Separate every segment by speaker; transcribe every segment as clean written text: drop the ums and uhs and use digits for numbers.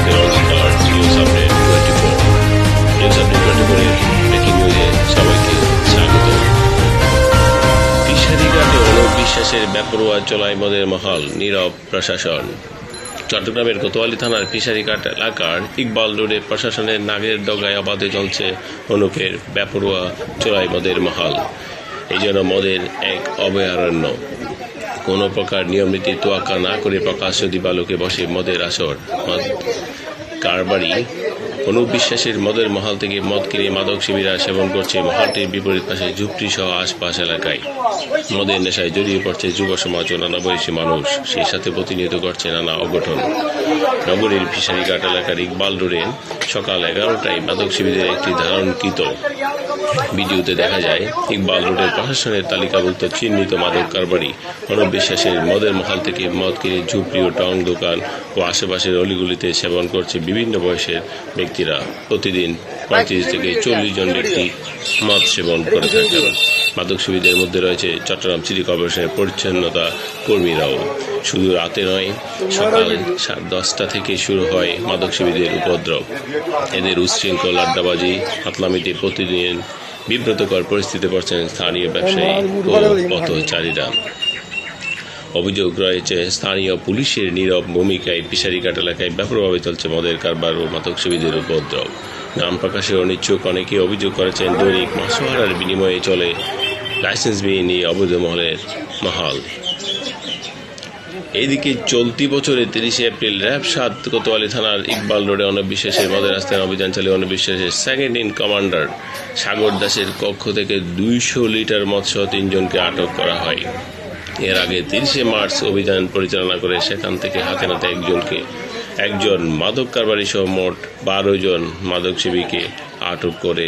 Speaker 1: আজকের অনেক colour news update 24 news update 24 এর ব্রেকিং নিউজে সবাইকে স্বাগত। ফিশারিঘাটে অনবিশ্বাসের বেপরোয়া চলায় মদের মহল, নীরব প্রশাসন। চট্টগ্রামের কোতোয়ালি থানার ফিশারিঘাট এলাকার ইকবাল রোডে প্রশাসনের নাগের ডগায় অবাধে চলছে অনুপের বেপরোয়া চোরাই মদের মহল। এই জন্য মদের এক অভয়ারণ্য। কোনো প্রকার নিয়ম নীতি তোয়াক্কা না করে প্রকাশ্য দিবালোকে বসে মদের আসর। মদ কারবারি অনুবিশ্বাসের মদের মহল থেকে মদ কিনে মাদক শিবিরা সেবন করছে মহলটির বিপরীত পাশে ঝুপড়ি সহ আশপাশ এলাকায়। মদের নেশায় জড়িয়ে পড়ছে যুব সমাজ ও নানা বয়সী মানুষ, সেই সাথে প্রতিনিয়ত করছে নানা অঘটন। নগরীর ফিশারিঘাট এলাকার ইকবাল রোডে সকাল 11টায় মাদক শিবিরের একটি ধারণকৃত ভিডিওতে দেখা যায় ইকবাল রোডের প্রশাসনের তালিকাভুক্ত চিহ্নিত মাদক কারবারি অনুবিশ্বাসের মদের মহল থেকে মদ কিনে ঝুপড়ি ও টং দোকান ও আশেপাশের অলিগুলিতে সেবন করছে বিভিন্ন বয়সের ব্যক্তিরা। প্রতিদিন 35 থেকে 40 জন ব্যক্তি মদ সেবন করে থাকেন। মাদক শিবিরদের মধ্যে রয়েছে চট্টগ্রাম সিটি কর্পোরেশনের পরিচ্ছন্নতা কর্মীরাও। শুধু রাতে নয়, সকাল 10টা থেকে শুরু হয় মাদক শিবিরদের উপদ্রব। এদের উচ্ছৃঙ্খল আড্ডাবাজি হাতলামিতে প্রতিদিন বিব্রতকর পরিস্থিতিতে পড়ছেন স্থানীয় ব্যবসায়ী ও পথচারীরা। অভিযোগ রয়েছে স্থানীয় পুলিশের নীরব ভূমিকায় ফিশারিঘাট এলাকায় ব্যাপকভাবে চলছে মদের কারবার ও মাদক শিবিরদের উপদ্রব। নাম প্রকাশে অনিচ্ছুক অনেকে অভিযোগ করেছেন দৈনিক মাসোহারার বিনিময়ে চলে লাইসেন্সবিহীন অবৈধ মহলের মহল। এদিকে চলতি বছরে 30 এপ্রিল র্যাব 7 কোতোয়ালি থানার ইকবাল রোডে অনবিশ্বাসের মদের আস্তায় অভিযান চালিয়ে অনবিশ্বাসের সেকেন্ড ইন কমান্ডার সাগর দাসের কক্ষ থেকে 200 লিটার মদ সহ 3 জনকে আটক করা হয়। এর আগে 30 মার্চ অভিযান পরিচালনা করে সেখান থেকে হাতে নাতে একজন মাদক কারবারি সহ মোট 12 জন মাদক সেবীকে আটক করে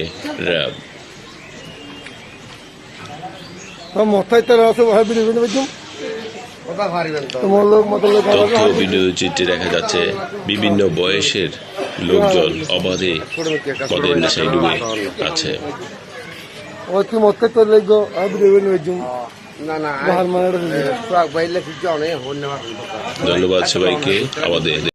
Speaker 1: র্যাব। তথ্য ভিডিও চিত্রে দেখা যাচ্ছে বিভিন্ন বয়সের লোকজন অবাধে মদের নেশায় ডুবে আছে। ধন্যবাদ সবাইকে। আমাদের